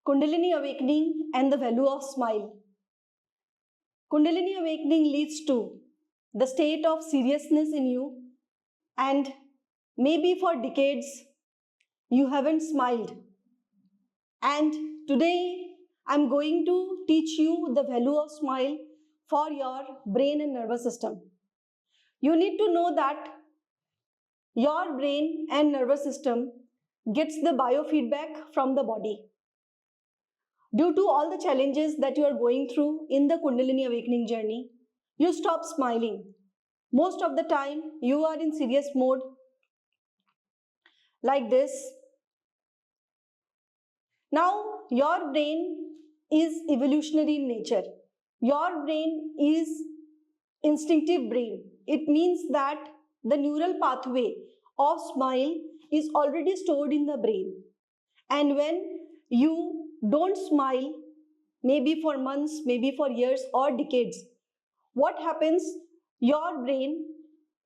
Kundalini awakening and the value of smile. Kundalini awakening leads to the state of seriousness in you, and maybe for decades you haven't smiled. And today I'm going to teach you the value of smile for your brain and nervous system. You need to know that your brain and nervous system gets the biofeedback from the body. Due to all the challenges that you are going through in the Kundalini awakening journey, you stop smiling. Most of the time, you are in serious mode like this. Now, your brain is evolutionary in nature. Your brain is instinctive brain. It means that the neural pathway of smile is already stored in the brain. And when you don't smile, maybe for months, maybe for years or decades, what happens? Your brain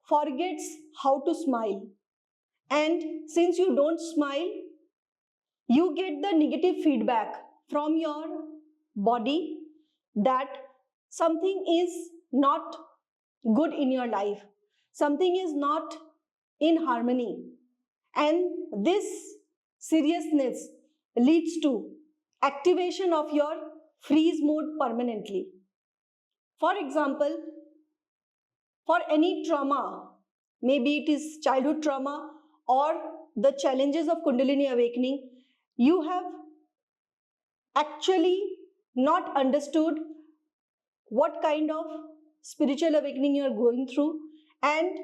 forgets how to smile. And since you don't smile, you get the negative feedback from your body that something is not good in your life. Something is not in harmony. And this seriousness leads to activation of your freeze mode permanently. For example, for any trauma, maybe it is childhood trauma or the challenges of Kundalini awakening, you have actually not understood what kind of spiritual awakening you are going through, and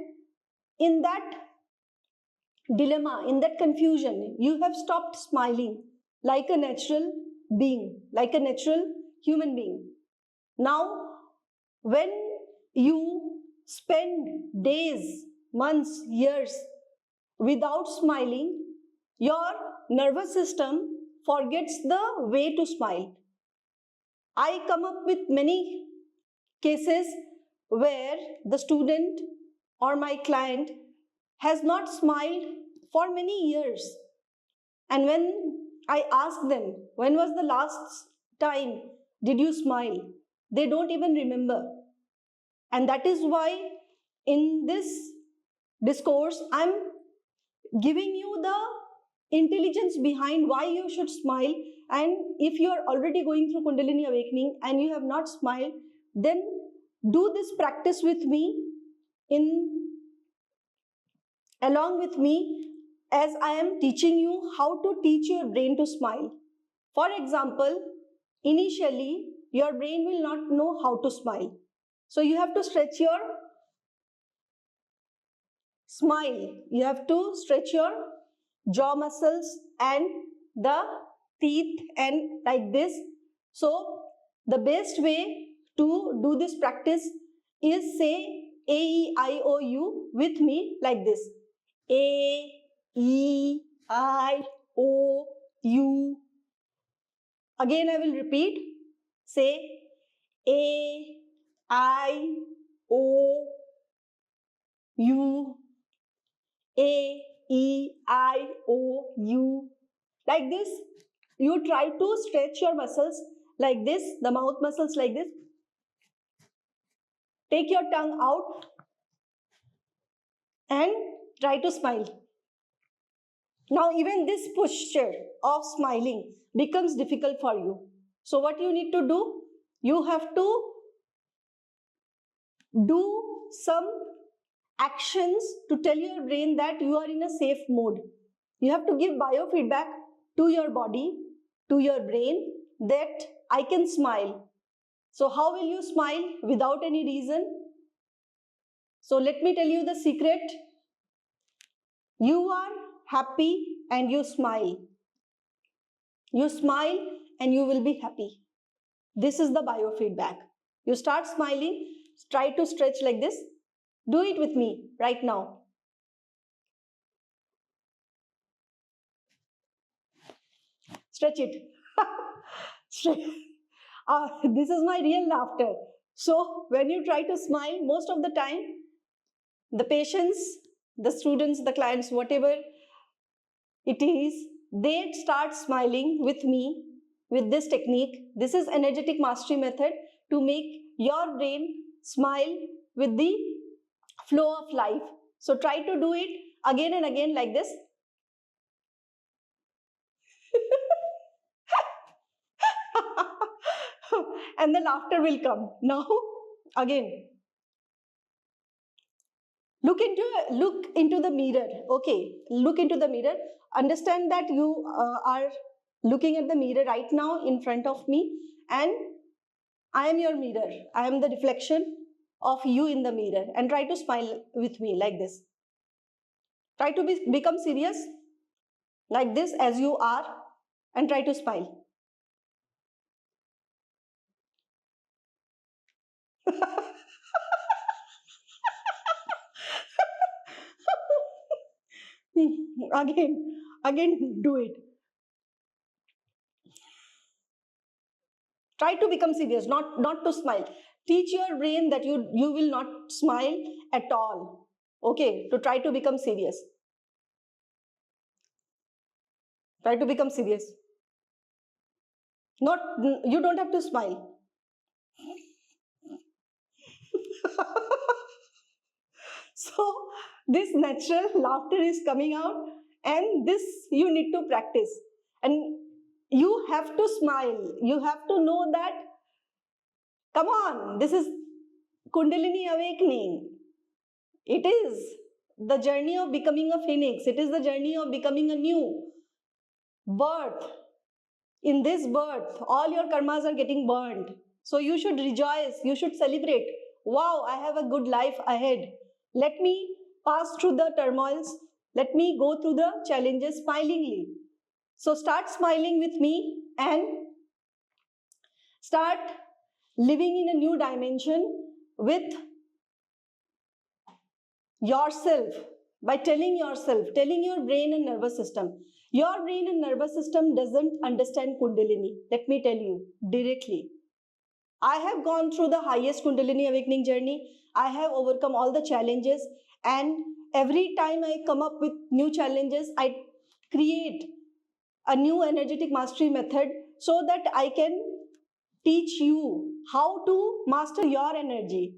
in that dilemma, in that confusion, you have stopped smiling like a natural being, like a natural human being. Now, when you spend days, months, years without smiling, your nervous system forgets the way to smile. I come up with many cases where the student or my client has not smiled for many years. And when I ask them, when was the last time did you smile? They don't even remember. And that is why in this discourse, I'm giving you the intelligence behind why you should smile. And if you are already going through Kundalini awakening and you have not smiled, then do this practice with me along with me, as I am teaching you how to teach your brain to smile. For example, initially your brain will not know how to smile. So you have to stretch your smile. You have to stretch your jaw muscles and the teeth and like this. So the best way to do this practice is say A-E-I-O-U with me like this. A-E-I-O-U. Again I will repeat. Say A-I-O-U. A-E-I-O-U. Like this. You try to stretch your muscles like this, the mouth muscles like this. Take your tongue out and try to smile. Now even this posture of smiling becomes difficult for you. So what you need to do? You have to do some actions to tell your brain that you are in a safe mode. You have to give biofeedback to your body, to your brain, that I can smile. So how will you smile without any reason? So let me tell you the secret. You are happy and you smile. You smile and you will be happy. This is the biofeedback. You start smiling, try to stretch like this. Do it with me right now. Stretch it. This is my real laughter. So when you try to smile, most of the time, the patients, the students, the clients, whatever it is, they start smiling with me with this technique. This is energetic mastery method to make your brain smile with the flow of life. So try to do it again and again like this. And the laughter will come. Now, again, look into the mirror. Okay, look into the mirror. Understand that you are looking at the mirror right now in front of me, and I am your mirror. I am the reflection of you in the mirror, and try to smile with me like this. Try to become serious like this as you are, and try to smile. Again do it. Try to become serious, not to smile. Teach your brain that you will not smile at all. Okay, to try to become serious. Try to become serious. You don't have to smile. So this natural laughter is coming out, and this you need to practice. And you have to smile. You have to know that, come on, this is Kundalini awakening. It is the journey of becoming a phoenix. It is the journey of becoming a new birth. In this birth, all your karmas are getting burned. So you should rejoice. You should celebrate. Wow, I have a good life ahead. Let me pass through the turmoils. Let me go through the challenges smilingly. So start smiling with me and start living in a new dimension with yourself, by telling your brain and nervous system. Your brain and nervous system doesn't understand Kundalini. Let me tell you directly. I have gone through the highest Kundalini awakening journey. I have overcome all the challenges, and every time I come up with new challenges, I create a new energetic mastery method so that I can teach you how to master your energy.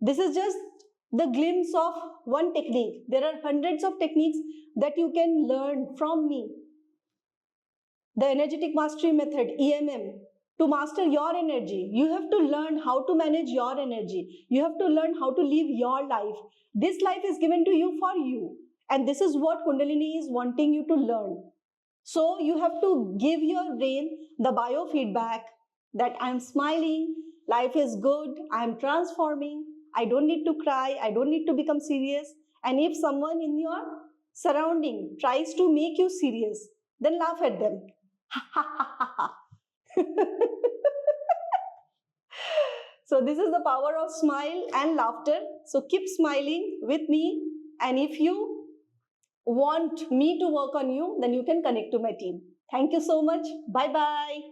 This is just the glimpse of one technique. There are hundreds of techniques that you can learn from me. The energetic mastery method, EMM, to master your energy, you have to learn how to manage your energy. You have to learn how to live your life. This life is given to you for you. And this is what Kundalini is wanting you to learn. So you have to give your brain the biofeedback that I'm smiling, life is good, I'm transforming, I don't need to cry, I don't need to become serious. And if someone in your surrounding tries to make you serious, then laugh at them. So this is the power of smile and laughter. So keep smiling with me, and if you want me to work on you, then you can connect to my team. Thank you so much. Bye-bye.